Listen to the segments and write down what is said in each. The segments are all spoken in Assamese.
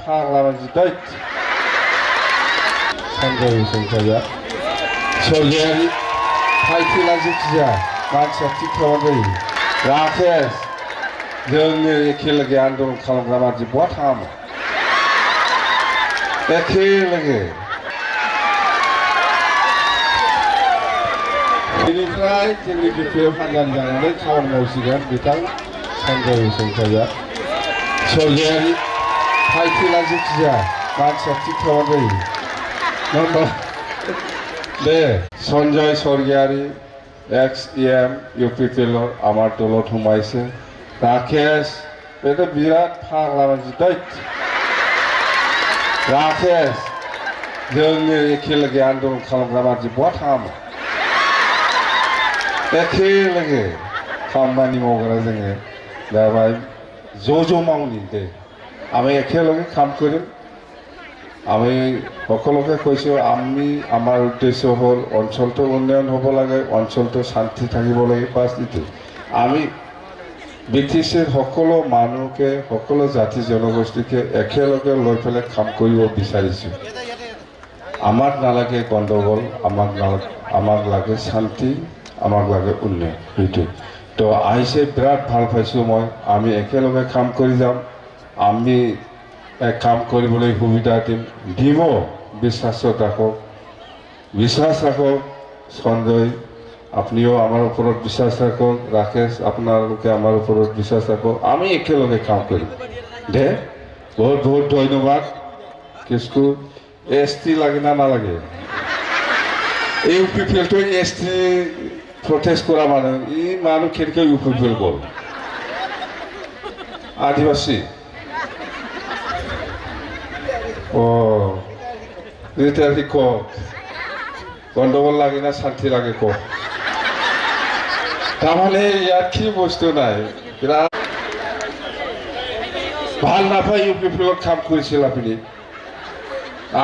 फाग्ला मानसि दैत सन्जय बसुमतारिया स्वर्गीयारि फायथैला जेखिजाया मानसिया थिग थाबानो जायो राकेश जोंनि एखे लोगो आन्दलन खालामग्रा मानसि बहा थाङामोन एखे लोगो बेनिफ्राय जोंनि बिपिएफ हान्जानि जानानै खामानि मावसिगोन बिथां सन्जय बसुमतारिया स्वर्गीयारि फायथैला जेखिजाया मानसिया थिग थाबानो जायो नङा होमबा दे सन्जय स्वर्गीयारि एक्स एम इउपिपिएल आमार दलत हुमायसे राकेश बेथ' बिराद फाग्ला मानसि दैत राकेश जोंनि एखे लोगो आन्दलन खालामग्रा मानसि बहा थाङामोन एखे लोगो खामानि मावग्रा जोङो दा भाई ज' মাউনি দে আমি একেলগে কাম কৰিম আমি সকলোকে কৈছোঁ আমি আমাৰ উদ্দেশ্য হ'ল অঞ্চলটো উন্নয়ন হ'ব লাগে অঞ্চলটো শান্তি থাকিব লাগে পাঁচটি আমি বিটিচিৰ সকলো মানুহকে সকলো জাতি জনগোষ্ঠীকে একেলগে লৈ পেলাই কাম কৰিব বিচাৰিছোঁ আমাক নালাগে গণ্ডগোল আমাক লাগে শান্তি আমাক লাগে উন্নয়ন সেইটো তো আহিছে বিৰাট ভাল পাইছোঁ মই আমি একেলগে কাম কৰি যাম আমি কাম কৰিবলৈ সুবিধা দিম দিব বিশ্বাস ৰাখক সঞ্জয় আপনিও আমাৰ ওপৰত বিশ্বাস ৰাখক ৰাকেশ আপোনালোকে আমাৰ ওপৰত বিশ্বাস ৰাখক আমি একেলগে কাম কৰিম দে বহুত বহুত ধন্যবাদ কিছু এসটি লাগে না নালাগে ইউপিপিএলটো এসটি প্রটেস্ট করা মানে এই মানুষ কেনকে ইউপিপিএল গল আদিবাসী ও রিটারি ক গন্ডগোল লাগে না শান্তি লাগে ক তার মানে ইয়ার কি বস্তু নাই বিরাট ভাল নাপাই ইউপিপিএল কাম করেছিল আপনি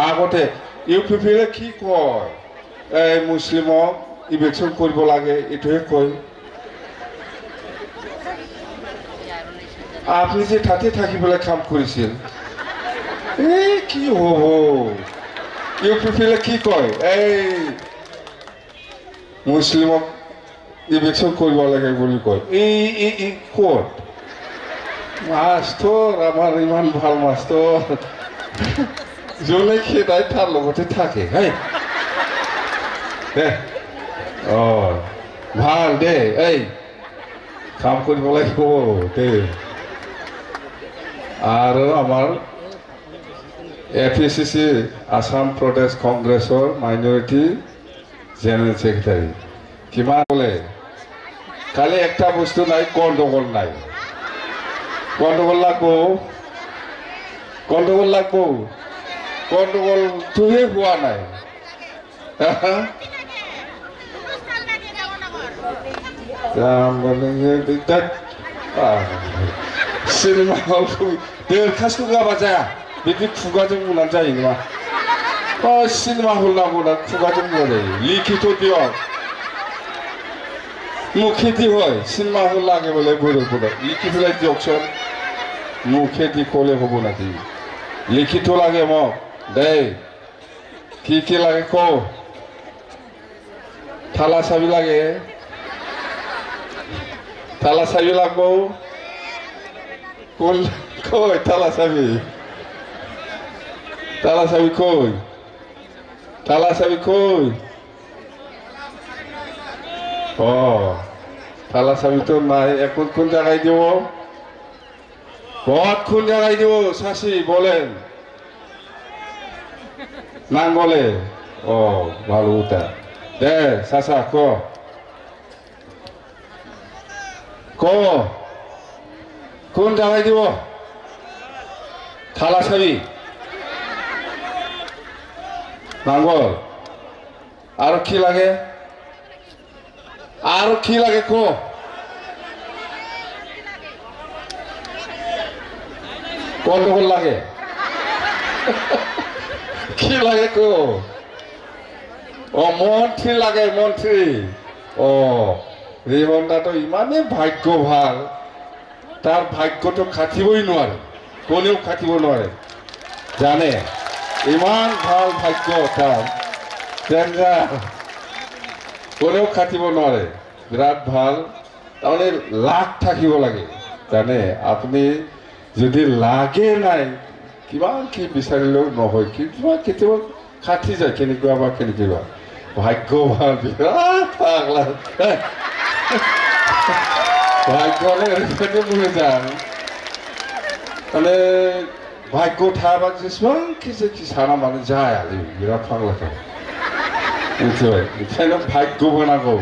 আগতে ইউপিপিএল কি কয় এই মুসলিমক ইলেকশন কৰিব লাগে এটোহে কয় আপনি যে তাতে থাকিবলৈ কাম কৰিছিল এই কি হব ইউপিপিএল কি কয় এই মুসলিমক ইলেকশন কৰিব লাগে বুলি কয় এই ক'ত মাষ্টৰ আমাৰ ইমান ভাল মাষ্টৰ যোনে খেদাই তাৰ লগতে থাকে হে দে ভাল দে এই কাম কৰিব লাগিব দে আৰু আমাৰ এপিচিচি আসাম প্ৰদেশ কংগ্ৰেছৰ মাইনৰিটি জেনেৰেল সেক্ৰেটাৰী কিমান বলে খালি একটা বস্তু নাই গণ্ডগোল নাই গণ্ডগোল লাগবো গণ্ডগোল তুহে হোৱা নাই सिनेमा हल देरखासखौ गाबा जाया बिदि खुगाजों बुंनानै जायो नङा सिनेमा हल नांगौ ना खुगाजों बुंना जायो लिखित दिय मुखेदि হয় सिनेमा हल লাগে বলে বড় লিখি পেলাই দিয়কচোন মুখেদি কলে হ'ব নাকি লিখিত লাগে মোক দেই কি লাগে ক থালা চাবি লাগে থালা চাবি লাগবো কোন কই থালা চাবি কই থালা চাবি তো নাই এখন কোন জায়গায় দিব কোন জায়গায় দিব শাসি বলেন নাঙ্গলে ভালো উঠা দে চাচা ক কোন জায়গায় দিব থালা চাবি নাঙ্গল আর কি লাগে ক গন্ডগোল লাগে কি লাগে ক মন্ত্রী লাগে মন্ত্রী রিমনদাটো ইমানেই ভাগ্য ভাল তার ভাগ্যটো খাটিবই নোৱাৰে কোনেও খাটিব নোৱাৰে জানে ইমান ভাল ভাগ্য তাৰ টেঙা কোনেও খাটিব নোৱাৰে বিৰাট ভাল তাৰমানে লাগ থাকিব লাগে জানে আপুনি যদি লাগে নাই কিমান কি বিচাৰিলেও নহয় কিবা কেতিয়াবা খাটি যায় কেনেকুৱা বা কেনেকুৱা ভাগ্যৱান বিৰাট পাগলা ভাগ্যৱানে ওৰैबायदि बुङो जां माने भाग्य थायाबा जेसेबांखि जेखि साना मानो जायालै बिराद फाग्लाथार मिथिबाय ओंखायनो भाग्यबो नांगौ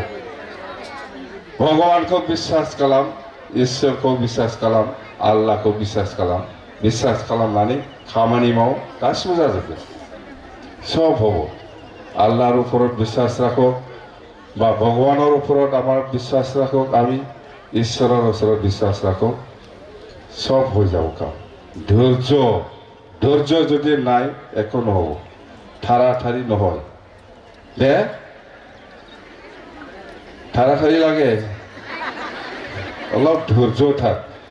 भगवानखौ बिश्वास खालाम इसोरखौ बिश्वास खालाम आल्लाहखौ बिश्वास खालामनानै खामानि माव गासिबो जाजोबगोन सब হব আল্লাহর উপৰত বিশ্বাস ৰাখো বা ভগৱানৰ উপৰত আমাৰ বিশ্বাস ৰাখো আমি ঈশ্বৰৰ ওচৰত বিশ্বাস রাখো সব হয়ে যাব কাম ধৈর্য যদি নাই একো নহব ঠাড়াঠাড়ি নহয় দে ঠাড়াঠাড়ি লাগে অলপ ধৈর্য থাক